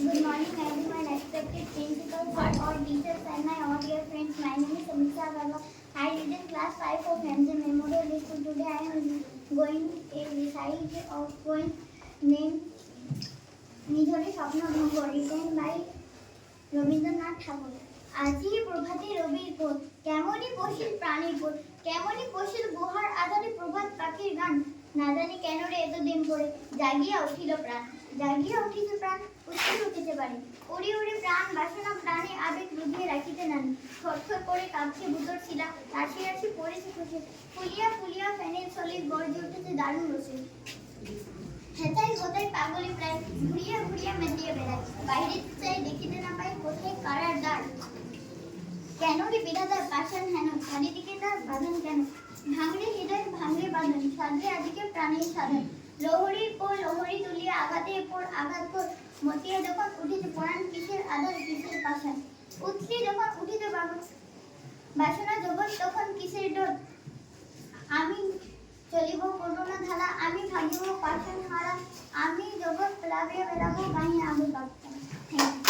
Good morning, everyone, respected principal, sir, all teachers, and my all dear friends. My name is Samiksha Verma. I read in class 5 of MJ Memorial School. Today I am going a recital of poem named Nijore Swapno Bhango, written by Rabindranath ঠাকুর। আজি প্রভাতে রবির ভোর, কেমনই বসিল প্রাণীর ভোর, কেমনই বসিল গুহার আধারে প্রভাত পাখির গান। না জানি কেন রে এতদিন পরে জাগিয়া উঠিল প্রাণ, জাগিয়া উঠিতে প্রাণ উঠিতে উঠিতে পারে। উড়ি উড়ি প্রাণ বাসনা প্রাণে আবেগ রুধিয়ে রাখিতে নানি। থরথর করে কাঁপছে ভূতর শিলা, রাশি রাশি পড়েছে খসে। ফুলিয়া ফুলিয়া ফ্যানের সলিল গর্জে উঠেছে দারুণ রসে। হেতাই হোতাই পাগলি প্রায় ঘুরিয়া ঘুরিয়া মেতিয়ে বেড়ায়। বাইরে চাই দেখিতে না পাই কোথায় কারার দ্বার। কেন রে বিধাতার পাষাণ হেন, চারিদিকে তার বাঁধন কেন? ভাঙড়ে হৃদয় ভাঙড়ে বাঁধন, সাধে আদিকে প্রাণীর সাধন। লহরীর পর লহরী তুলিয়া আঘাতের পর আঘাত কর। মতিয়া যখন উঠিতে পরাণ কিসের আধার কিসের পাষাণ। উঠলি যখন উঠিতে বাসনা জগৎ তখন কিসের ডর। আমি চলিব করুণা ধারা, আমি ভাগিব পাষাণ হারা। আমি জগৎ প্লাবিয়া বেড়াবো বাহিয়া আগুন।